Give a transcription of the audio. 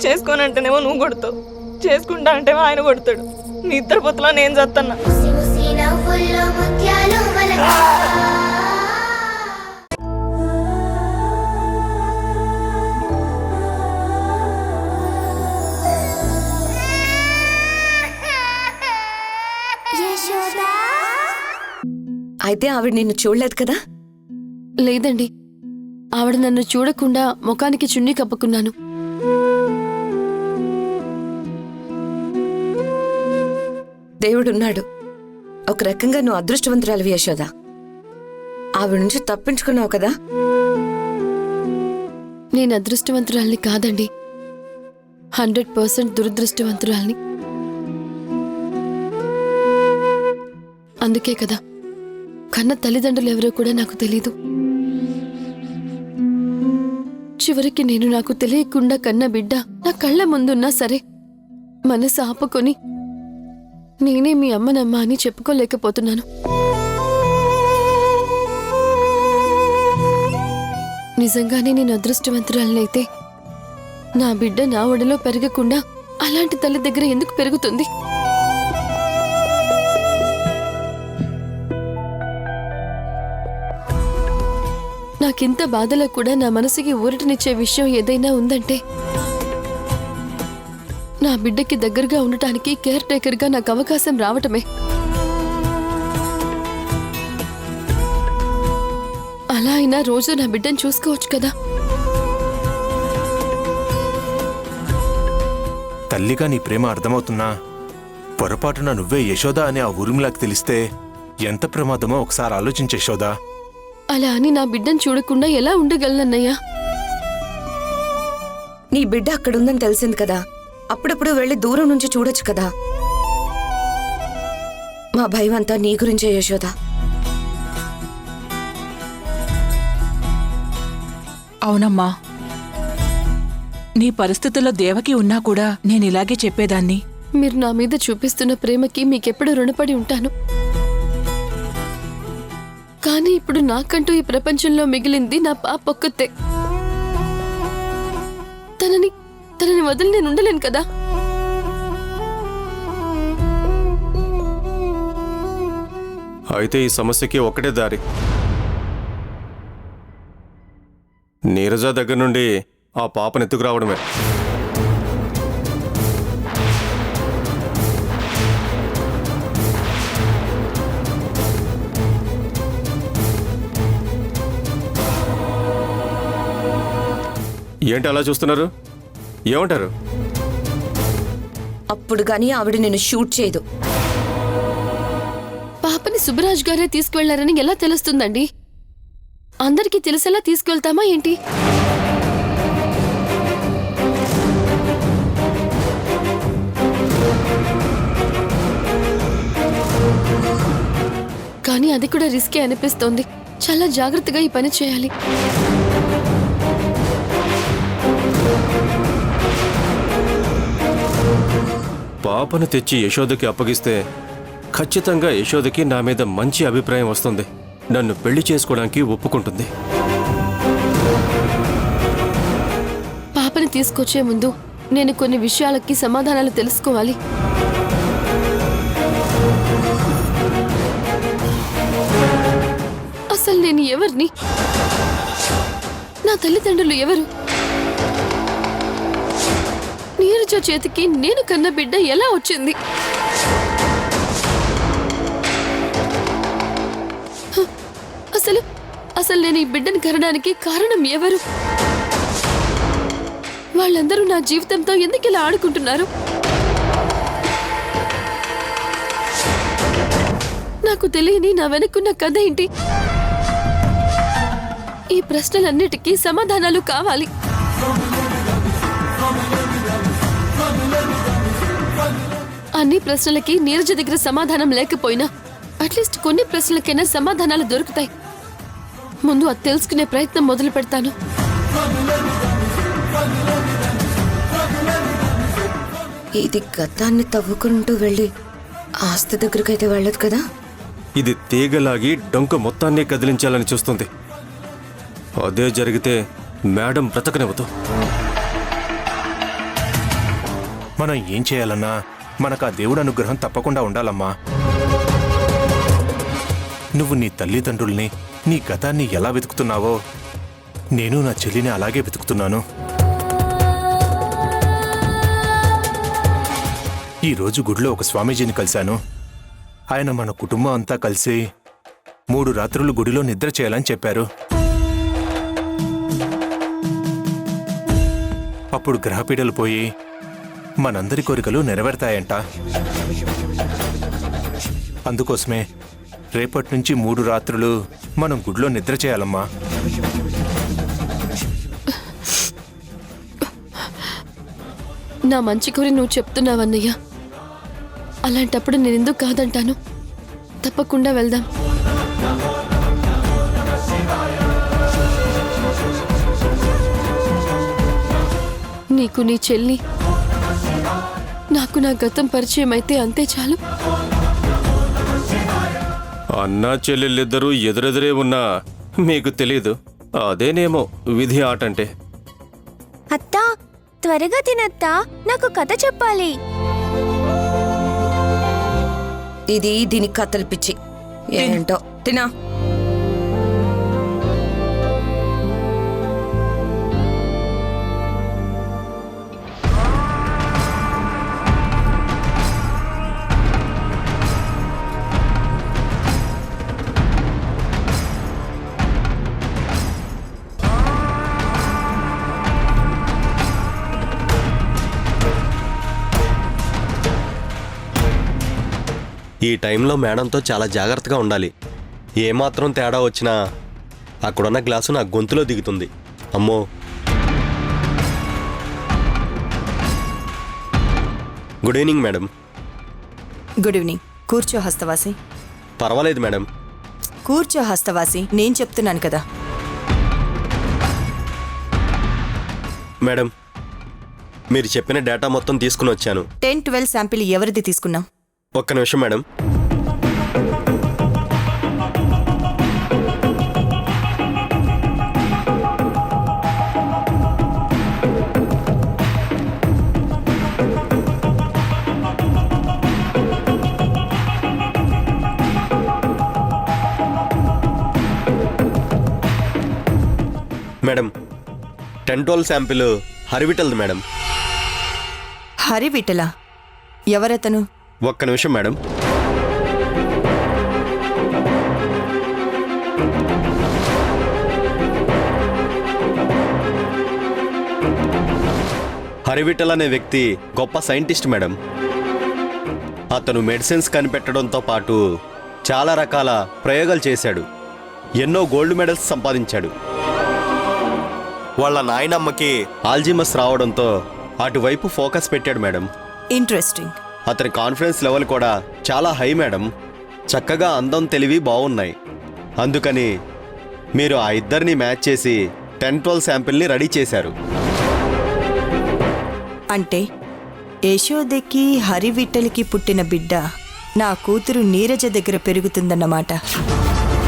చేసుకోనంటేనేమో నువ్వు కొడతావు, చేసుకుంటా అంటేమో ఆయన కొడతాడు. నీ ఇద్దరు పొత్తులో నేను చత్తన్నా. అయితే ఆవిడ నిన్ను చూడలేదు కదా? లేదండి, ఆవిడ నన్ను చూడకుండా ముఖానికి చున్నీ కప్పుకున్నాను. దేవుడున్నాడు. ఒక రకంగా నువ్వు అదృష్టవంతురాలివి యశోద. ఆవిడ నుంచి తప్పించుకున్నావు కదా? నేను అదృష్టవంతురాల్ని కాదండి, 100% దురదృష్టవంతురాల్ని. అందుకే కదా కన్న తల్లిదండ్రులు ఎవరో కూడా నాకు తెలీదు. చివరికి నేను నాకు తెలియకుండా కన్న బిడ్డ నా కళ్ళ ముందున్నా సరే మనసు ఆపుకొని నేనే మీ అమ్మనమ్మ అని చెప్పుకోలేకపోతున్నాను. నిజంగానే నేను అదృష్టవంతురాలనైతే నా బిడ్డ నా ఒడిలో పెరగకుండా అలాంటి తల్లి దగ్గర ఎందుకు పెరుగుతుంది? నాకింత బాధలో కూడా నా మనసుకి ఊరటనిచ్చే విషయం ఏదైనా ఉందంటే నా బిడ్డకి దగ్గరగా ఉండటానికి కేర్ టేకర్గా నాకు అవకాశం రావటమే. అలా అయినా రోజు నా బిడ్డను చూసుకోవచ్చు కదా. తల్లిగా నీ ప్రేమ అర్థమవుతున్నా పొరపాటున నువ్వే యశోద అని ఆ ఊర్మిళకి తెలిస్తే ఎంత ప్రమాదమో ఒకసారి ఆలోచించే యశోదా. అలా అని నా బిడ్డను చూడకుండా ఎలా ఉండగలనన్నయ్యా? నీ బిడ్డ అక్కడుందని తెలిసింది కదా, అప్పుడప్పుడు వెళ్ళి దూరం నుంచి చూడొచ్చు కదా. మా భయం అంతా నీ గురించే యశోద. అవునమ్మా, నీ పరిస్థితుల్లో దేవకి ఉన్నా కూడా నేనిలాగే చెప్పేదాన్ని. మీరు నా మీద చూపిస్తున్న ప్రేమకి మీకెప్పుడు రుణపడి ఉంటాను. కానీ ఇప్పుడు నాకంటూ ఈ ప్రపంచంలో మిగిలింది నా పాపొక్కతే. తనని వదిలి నేను ఉండలేను కదా. అయితే ఈ సమస్యకి ఒకటే దారి. నీరజ దగ్గర నుండి ఆ పాపను ఎత్తుకురావడమే. ఏంటి అలా చూస్తున్నారు? ఏమంటారు? అప్పుడు గానీ ఆవిడ నిన్ను షూట్ చేయదు. పాపని సుబ్బరాజ్ గారే తీసుకువెళ్లారని ఎలా తెలుస్తుందండి? అందరికీ తెలిసేలా తీసుకువెళ్తామా ఏంటి? కానీ అది కూడా రిస్కే అనిపిస్తోంది. చాలా జాగ్రత్తగా ఈ పని చేయాలి. పాపను తెచ్చి యశోదకి అప్పగిస్తే ఖచ్చితంగా యశోదకి నా మీద మంచి అభిప్రాయం వస్తుంది. నన్ను పెళ్లి చేసుకోవడానికి ఒప్పుకుంటుంది. పాపని తీసుకొచ్చే ముందు నేను కొన్ని విషయాలకి సమాధానాలు తెలుసుకోవాలి. అసలు నేను ఎవరిని? నా తల్లిదండ్రులు ఎవరు? నీరజ చేతికి నేను కన్న బిడ్డ ఎలా వచ్చింది? అసలు నేను ఈ బిడ్డను కనడానికి కారణం ఎవరు? వాళ్ళందరూ నా జీవితంతో ఎందుకు ఇలా ఆడుకుంటున్నారు? నాకు తెలియని నా వెనక్కున్న కథ ఏంటి? ఈ ప్రశ్నలన్నిటికీ సమాధానాలు కావాలి. అన్ని ప్రశ్నలకి నీరజ దగ్గర సమాధానం లేకపోయినా అట్లీస్ట్ కొన్ని ప్రశ్నలకైనా సమాధానాలు దొరుకుతాయి. ముందు అది తెలుసుకునే ప్రయత్నం మొదలు పెడతాను. ఇది గతాన్ని తవ్వుకుంటూ వెళ్ళి ఆస్తి దగ్గరకైతే వెళ్ళదు కదా. ఇది తీగలాగి డొంక మొత్తాన్ని కదిలించాలని చూస్తుంది. అదే జరిగితే మేడం బ్రతకనివ్వదు. మనం ఏం చేయాలన్నా మనకు ఆ దేవుడు అనుగ్రహం తప్పకుండా ఉండాలమ్మా. నువ్వు నీ తల్లిదండ్రుల్ని, నీ గతాన్ని ఎలా వెతుకుతున్నావో నేను నా చెల్లిని అలాగే వెతుకుతున్నాను. ఈరోజు గుడిలో ఒక స్వామీజీని కలిశాను. ఆయన మన కుటుంబం అంతా కలిసి 3 రాత్రులు గుడిలో నిద్ర చేయాలని చెప్పారు. అప్పుడు గ్రహపీడలు పోయి మనందరి కోరికలు నెరవేరుతాయంట. అందుకోసమే రేపటి నుంచి 3 రాత్రులు మనం గుడిలో నిద్ర చేయాలమ్మా. నా మంచి కోరి నువ్వు చెప్తున్నావన్నయ్య. అలాంటప్పుడు నేనెందుకు కాదంటాను? తప్పకుండా వెళ్దాం. నీకు నీ చెల్లి, నాకు నా గతం పరిచయం అయితే అంతే చాలు. అన్నా చెల్లెళ్ళిద్దరూ ఎదురెదురే ఉన్నా మీకు తెలీదు. అదేనేమో విధి ఆటంటే. అత్తా, త్వరగా తినత్తా, నాకు కథ చెప్పాలి. ఇది దీని కథలు పిచ్చి. ఏంటో తినా. ఈ టైంలో మేడంతో చాలా జాగ్రత్తగా ఉండాలి. ఏమాత్రం తేడా వచ్చినా అక్కడున్న గ్లాసు నా గొంతులో దిగుతుంది. అమ్మో. Good evening madam. Good evening. కూర్చో హస్తవాసి. పర్వాలేదు మేడం. కూర్చో హస్తవాసి, నేను చెప్తున్నాను కదా. మేడం, మీరు చెప్పిన డేటా మొత్తం తీసుకుని వచ్చాను. 10-12 శాంపిల్ ఎవరిది తీసుకున్నాం? ఒక్క నిమిషం మేడం. మేడం, 10-12 శాంపిల్ హరివిటల్ది మేడం. హరివిటలా? ఎవరతను? ఒక్క నిమిషం మేడం. హరివిటల్ అనే వ్యక్తి గొప్ప సైంటిస్ట్ మేడం. అతను మెడిసిన్స్ కనిపెట్టడంతో పాటు చాలా రకాల ప్రయోగాలు చేశాడు. ఎన్నో గోల్డ్ మెడల్స్ సంపాదించాడు. వాళ్ళ నాయనమ్మకి ఆల్జీమస్ రావడంతో అటువైపు ఫోకస్ పెట్టాడు మేడం. ఇంట్రెస్టింగ్. అతని కాన్ఫిడెన్స్ లెవెల్ కూడా చాలా హై మేడం. చక్కగా అందం, తెలివి బాగున్నాయి. అందుకని మీరు ఆ ఇద్దరిని మ్యాచ్ చేసి 10-12 శాంపిల్ని రెడీ చేశారు. అంటే యశోదకి హరివిట్టలికి పుట్టిన బిడ్డ నా కూతురు నీరజ దగ్గర పెరుగుతుందన్నమాట.